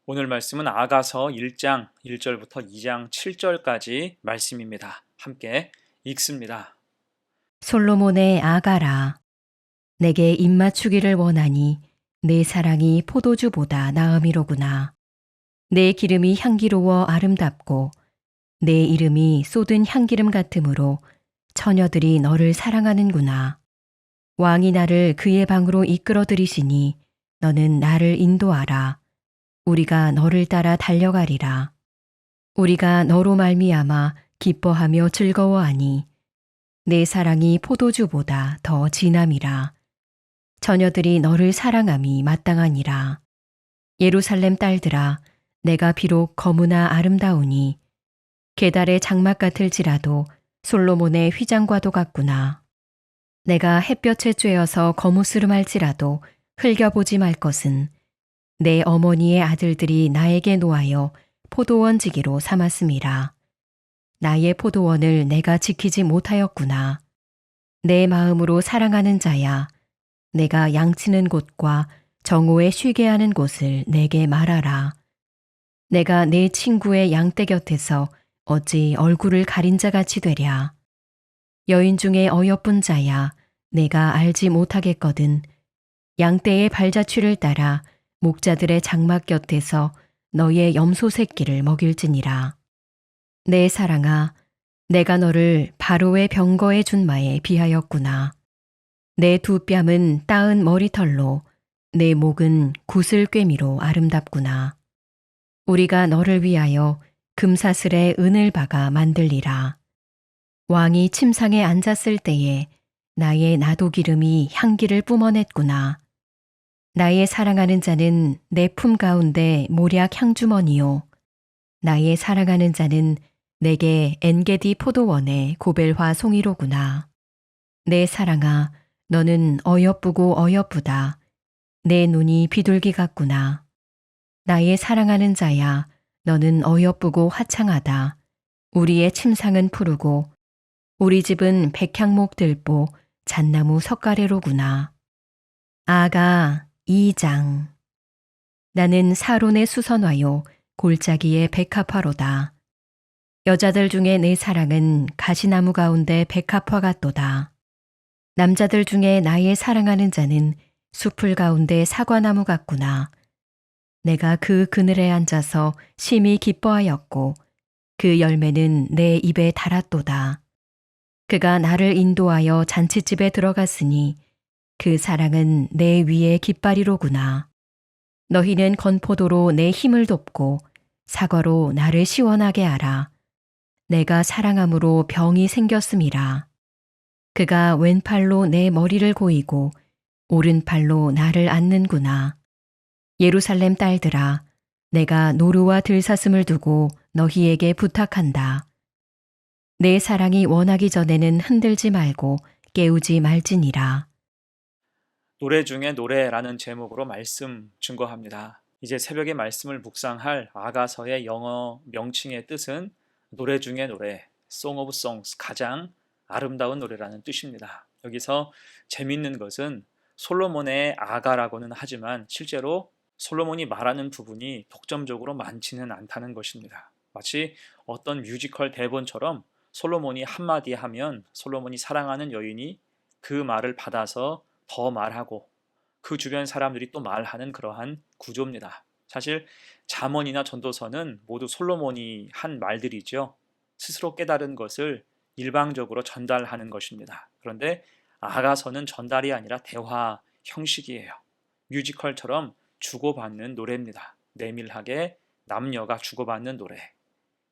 오늘 말씀은 아가서 1장 1절부터 2장 7절까지 말씀입니다. 함께 읽습니다. 솔로몬의 아가라, 내게 입맞추기를 원하니 내 사랑이 포도주보다 나음이로구나. 내 기름이 향기로워 아름답고 내 이름이 쏟은 향기름 같으므로 처녀들이 너를 사랑하는구나. 왕이 나를 그의 방으로 이끌어 들이시니 너는 나를 인도하라. 우리가 너를 따라 달려가리라. 우리가 너로 말미암아 기뻐하며 즐거워하니 내 사랑이 포도주보다 더 진함이라. 처녀들이 너를 사랑함이 마땅하니라. 예루살렘 딸들아, 내가 비록 거무나 아름다우니 게달의 장막 같을지라도 솔로몬의 휘장과도 같구나. 내가 햇볕에 쬐어서 거무스름할지라도 흘겨보지 말 것은 내 어머니의 아들들이 나에게 노하여 포도원 지기로 삼았음이라. 나의 포도원을 내가 지키지 못하였구나. 내 마음으로 사랑하는 자야, 내가 양치는 곳과 정오에 쉬게 하는 곳을 내게 말하라. 내가 내 친구의 양떼 곁에서 어찌 얼굴을 가린 자같이 되랴. 여인 중에 어여쁜 자야, 내가 알지 못하겠거든. 양떼의 발자취를 따라 목자들의 장막 곁에서 너의 염소 새끼를 먹일지니라. 내 사랑아, 내가 너를 바로의 병거의 준마에 비하였구나. 내 두 뺨은 따은 머리털로 내 목은 구슬꿰미로 아름답구나. 우리가 너를 위하여 금사슬에 은을 박아 만들리라. 왕이 침상에 앉았을 때에 나의 나도기름이 향기를 뿜어냈구나. 나의 사랑하는 자는 내 품 가운데 모략 향주머니요. 나의 사랑하는 자는 내게 엔게디 포도원의 고벨화 송이로구나. 내 사랑아, 너는 어여쁘고 어여쁘다. 내 눈이 비둘기 같구나. 나의 사랑하는 자야, 너는 어여쁘고 화창하다. 우리의 침상은 푸르고 우리 집은 백향목 들보 잣나무 석가래로구나. 아가 2장. 나는 사론의 수선화요 골짜기의 백합화로다. 여자들 중에 내 사랑은 가시나무 가운데 백합화 같도다. 남자들 중에 나의 사랑하는 자는 숲풀 가운데 사과나무 같구나. 내가 그 그늘에 앉아서 심히 기뻐하였고 그 열매는 내 입에 달았도다. 그가 나를 인도하여 잔치집에 들어갔으니 그 사랑은 내 위에 깃발이로구나. 너희는 건포도로 내 힘을 돕고 사과로 나를 시원하게 하라. 내가 사랑함으로 병이 생겼음이라. 그가 왼팔로 내 머리를 고이고 오른팔로 나를 안는구나. 예루살렘 딸들아, 내가 노루와 들사슴을 두고 너희에게 부탁한다. 내 사랑이 원하기 전에는 흔들지 말고 깨우지 말지니라. 노래 중에 노래라는 제목으로 말씀 증거합니다. 이제 새벽에 말씀을 묵상할 아가서의 영어 명칭의 뜻은 노래 중에 노래, Song of Songs, 가장 아름다운 노래라는 뜻입니다. 여기서 재밌는 것은 솔로몬의 아가라고는 하지만 실제로 솔로몬이 말하는 부분이 독점적으로 많지는 않다는 것입니다. 마치 어떤 뮤지컬 대본처럼 솔로몬이 한마디 하면 솔로몬이 사랑하는 여인이 그 말을 받아서 더 말하고 그 주변 사람들이 또 말하는 그러한 구조입니다. 사실 잠언이나 전도서는 모두 솔로몬이 한 말들이죠. 스스로 깨달은 것을 일방적으로 전달하는 것입니다. 그런데 아가서는 전달이 아니라 대화 형식이에요. 뮤지컬처럼 주고받는 노래입니다. 내밀하게 남녀가 주고받는 노래.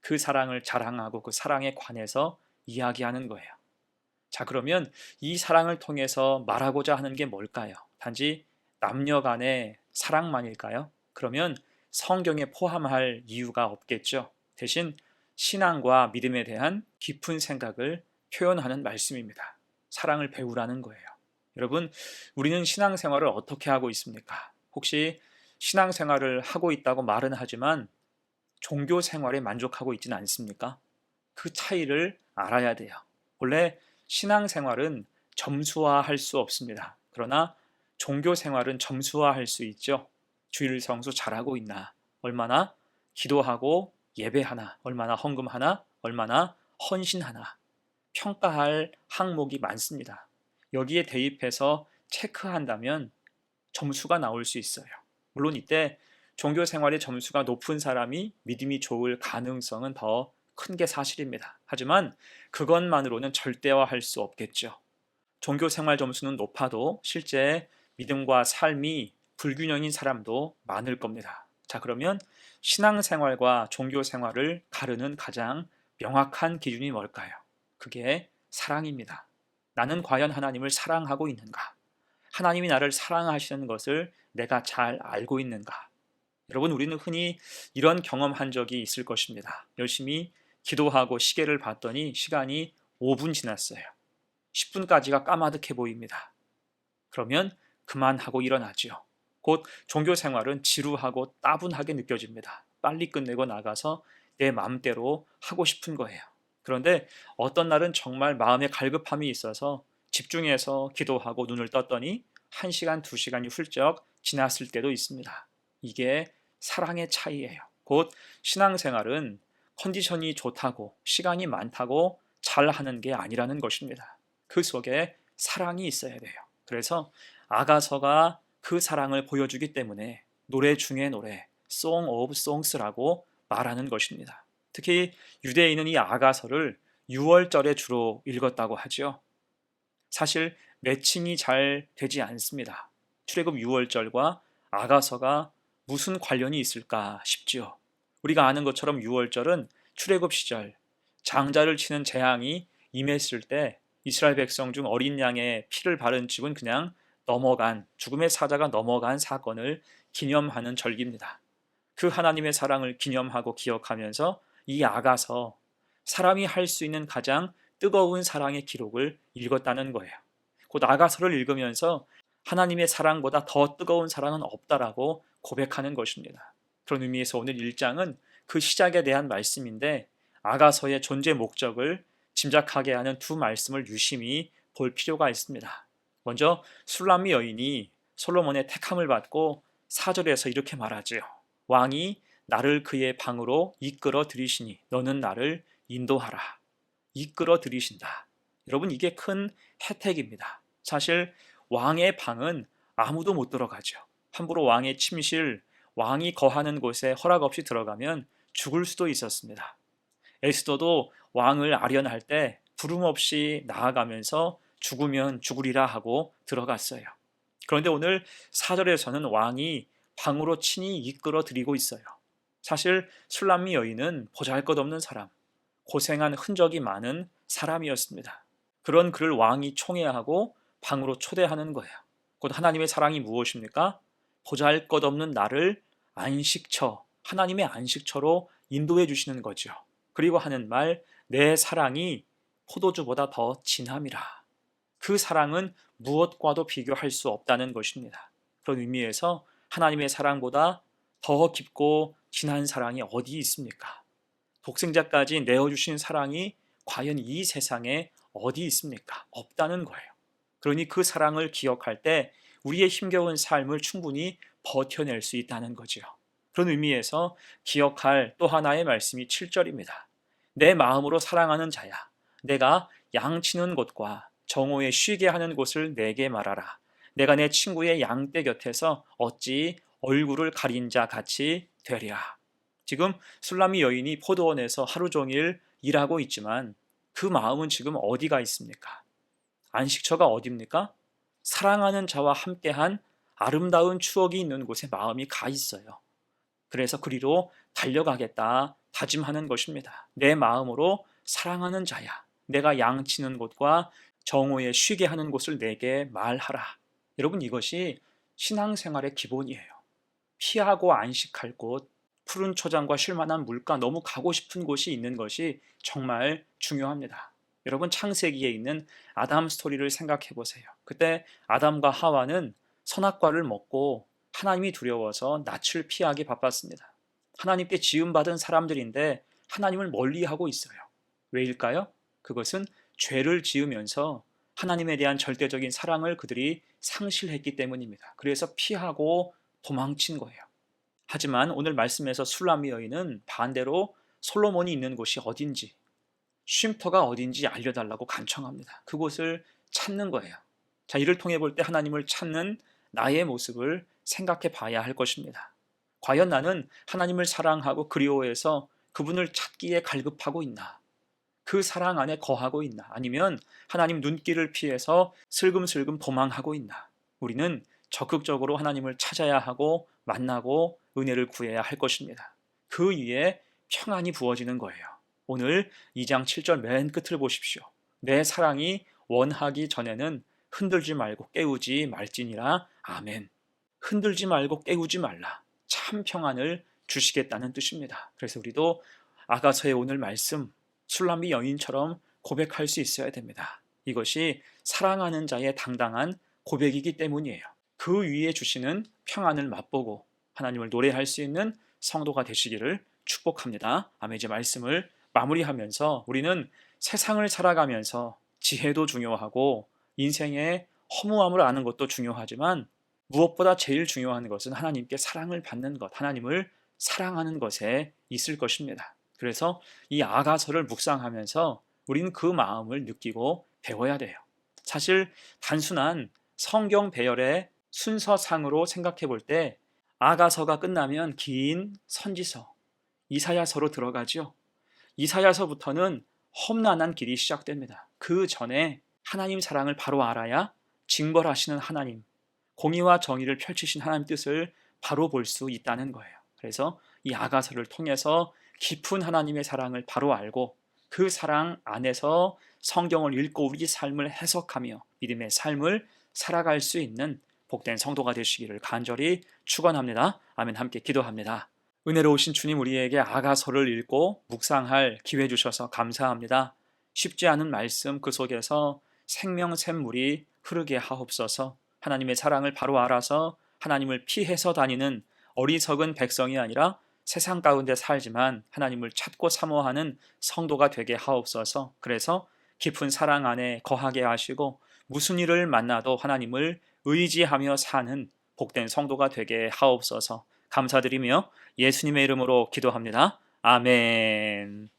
그 사랑을 자랑하고 그 사랑에 관해서 이야기하는 거예요. 자, 그러면 이 사랑을 통해서 말하고자 하는 게 뭘까요? 단지 남녀 간의 사랑만일까요? 그러면 성경에 포함할 이유가 없겠죠. 대신 신앙과 믿음에 대한 깊은 생각을 표현하는 말씀입니다. 사랑을 배우라는 거예요. 여러분, 우리는 신앙생활을 어떻게 하고 있습니까? 혹시 신앙생활을 하고 있다고 말은 하지만 종교 생활에 만족하고 있지는 않습니까? 그 차이를 알아야 돼요. 원래 신앙생활은 점수화할 수 없습니다. 그러나 종교 생활은 점수화할 수 있죠. 주일 성수 잘하고 있나? 얼마나 기도하고 예배하나, 얼마나 헌금하나, 얼마나 헌신하나 평가할 항목이 많습니다. 여기에 대입해서 체크한다면 점수가 나올 수 있어요. 물론 이때 종교 생활의 점수가 높은 사람이 믿음이 좋을 가능성은 더 큰 게 사실입니다. 하지만 그것만으로는 절대화할 수 없겠죠. 종교 생활 점수는 높아도 실제 믿음과 삶이 불균형인 사람도 많을 겁니다. 자, 그러면 신앙생활과 종교 생활을 가르는 가장 명확한 기준이 뭘까요? 그게 사랑입니다. 나는 과연 하나님을 사랑하고 있는가? 하나님이 나를 사랑하시는 것을 내가 잘 알고 있는가? 여러분, 우리는 흔히 이런 경험한 적이 있을 것입니다. 열심히 기도하고 시계를 봤더니 시간이 5분 지났어요. 10분까지가 까마득해 보입니다. 그러면 그만하고 일어나지요. 곧 종교 생활은 지루하고 따분하게 느껴집니다. 빨리 끝내고 나가서 내 마음대로 하고 싶은 거예요. 그런데 어떤 날은 정말 마음에 갈급함이 있어서 집중해서 기도하고 눈을 떴더니 1시간, 2시간이 훌쩍 지났을 때도 있습니다. 이게 사랑의 차이예요. 곧 신앙생활은 컨디션이 좋다고 시간이 많다고 잘하는 게 아니라는 것입니다. 그 속에 사랑이 있어야 돼요. 그래서 아가서가 그 사랑을 보여주기 때문에 노래 중에 노래, Song of Songs라고 말하는 것입니다. 특히 유대인은 이 아가서를 6월절에 주로 읽었다고 하죠. 사실 매칭이 잘 되지 않습니다. 출애굽 6월절과 아가서가 무슨 관련이 있을까 싶지요. 우리가 아는 것처럼 6월절은 출애굽 시절 장자를 치는 재앙이 임했을 때 이스라엘 백성 중 어린 양의 피를 바른 집은 그냥 넘어간, 죽음의 사자가 넘어간 사건을 기념하는 절기입니다. 그 하나님의 사랑을 기념하고 기억하면서 이 아가서, 사람이 할 수 있는 가장 뜨거운 사랑의 기록을 읽었다는 거예요. 곧 아가서를 읽으면서 하나님의 사랑보다 더 뜨거운 사랑은 없다라고 고백하는 것입니다. 그런 의미에서 오늘 1장은 그 시작에 대한 말씀인데, 아가서의 존재 목적을 짐작하게 하는 두 말씀을 유심히 볼 필요가 있습니다. 먼저 술람미 여인이 솔로몬의 택함을 받고 4절에서 이렇게 말하지요. 왕이 나를 그의 방으로 이끌어 들이시니 너는 나를 인도하라. 이끌어 들이신다. 여러분, 이게 큰 혜택입니다. 사실 왕의 방은 아무도 못 들어가죠. 함부로 왕의 침실, 왕이 거하는 곳에 허락 없이 들어가면 죽을 수도 있었습니다. 에스더도 왕을 아련할 때 부름 없이 나아가면서 죽으면 죽으리라 하고 들어갔어요. 그런데 오늘 4절에서는 왕이 방으로 친히 이끌어 드리고 있어요. 사실 술람미 여인은 보잘것없는 사람, 고생한 흔적이 많은 사람이었습니다. 그런 그를 왕이 총애하고 방으로 초대하는 거예요. 곧 하나님의 사랑이 무엇입니까? 보잘것없는 나를 안식처, 하나님의 안식처로 인도해 주시는 거죠. 그리고 하는 말, 내 사랑이 포도주보다 더 진함이라. 그 사랑은 무엇과도 비교할 수 없다는 것입니다. 그런 의미에서 하나님의 사랑보다 더 깊고 진한 사랑이 어디 있습니까? 독생자까지 내어주신 사랑이 과연 이 세상에 어디 있습니까? 없다는 거예요. 그러니 그 사랑을 기억할 때 우리의 힘겨운 삶을 충분히 버텨낼 수 있다는 거죠. 그런 의미에서 기억할 또 하나의 말씀이 7절입니다. 내 마음으로 사랑하는 자야, 내가 양치는 곳과 정오에 쉬게 하는 곳을 내게 말하라. 내가 내 친구의 양떼 곁에서 어찌 얼굴을 가린 자 같이 되랴. 지금 술람미 여인이 포도원에서 하루 종일 일하고 있지만 그 마음은 지금 어디가 있습니까? 안식처가 어디입니까? 사랑하는 자와 함께한 아름다운 추억이 있는 곳에 마음이 가 있어요. 그래서 그리로 달려가겠다 다짐하는 것입니다. 내 마음으로 사랑하는 자야, 내가 양치는 곳과 정오에 쉬게 하는 곳을 내게 말하라. 여러분, 이것이 신앙생활의 기본이에요. 피하고 안식할 곳, 푸른 초장과 쉴만한 물가, 너무 가고 싶은 곳이 있는 것이 정말 중요합니다. 여러분, 창세기에 있는 아담 스토리를 생각해 보세요. 그때 아담과 하와는 선악과를 먹고 하나님이 두려워서 낯을 피하기 바빴습니다. 하나님께 지음받은 사람들인데 하나님을 멀리하고 있어요. 왜일까요? 그것은 죄를 지으면서 하나님에 대한 절대적인 사랑을 그들이 상실했기 때문입니다. 그래서 피하고 도망친 거예요. 하지만 오늘 말씀에서 술람미 여인은 반대로 솔로몬이 있는 곳이 어딘지, 쉼터가 어딘지 알려달라고 간청합니다. 그곳을 찾는 거예요. 자, 이를 통해 볼 때 하나님을 찾는 나의 모습을 생각해 봐야 할 것입니다. 과연 나는 하나님을 사랑하고 그리워해서 그분을 찾기에 갈급하고 있나? 그 사랑 안에 거하고 있나? 아니면 하나님 눈길을 피해서 슬금슬금 도망하고 있나? 우리는 적극적으로 하나님을 찾아야 하고 만나고 은혜를 구해야 할 것입니다. 그 위에 평안이 부어지는 거예요. 오늘 2장 7절 맨 끝을 보십시오. 내 사랑이 원하기 전에는 흔들지 말고 깨우지 말지니라. 아멘. 흔들지 말고 깨우지 말라. 참 평안을 주시겠다는 뜻입니다. 그래서 우리도 아가서의 오늘 말씀 술람미 여인처럼 고백할 수 있어야 됩니다. 이것이 사랑하는 자의 당당한 고백이기 때문이에요. 그 위에 주시는 평안을 맛보고 하나님을 노래할 수 있는 성도가 되시기를 축복합니다. 아멘. 이제 말씀을 마무리하면서 우리는 세상을 살아가면서 지혜도 중요하고 인생의 허무함을 아는 것도 중요하지만 무엇보다 제일 중요한 것은 하나님께 사랑을 받는 것, 하나님을 사랑하는 것에 있을 것입니다. 그래서 이 아가서를 묵상하면서 우리는 그 마음을 느끼고 배워야 돼요. 사실 단순한 성경 배열의 순서상으로 생각해 볼 때 아가서가 끝나면 긴 선지서, 이사야서로 들어가죠. 이사야서부터는 험난한 길이 시작됩니다. 그 전에 하나님 사랑을 바로 알아야 징벌하시는 하나님, 공의와 정의를 펼치신 하나님 뜻을 바로 볼 수 있다는 거예요. 그래서 이 아가서를 통해서 깊은 하나님의 사랑을 바로 알고 그 사랑 안에서 성경을 읽고 우리 삶을 해석하며 믿음의 삶을 살아갈 수 있는 복된 성도가 되시기를 간절히 축원합니다. 아멘. 함께 기도합니다. 은혜로우신 주님, 우리에게 아가서를 읽고 묵상할 기회 주셔서 감사합니다. 쉽지 않은 말씀 그 속에서 생명샘물이 흐르게 하옵소서. 하나님의 사랑을 바로 알아서 하나님을 피해서 다니는 어리석은 백성이 아니라 세상 가운데 살지만 하나님을 찾고 사모하는 성도가 되게 하옵소서. 그래서 깊은 사랑 안에 거하게 하시고 무슨 일을 만나도 하나님을 의지하며 사는 복된 성도가 되게 하옵소서. 감사드리며 예수님의 이름으로 기도합니다. 아멘.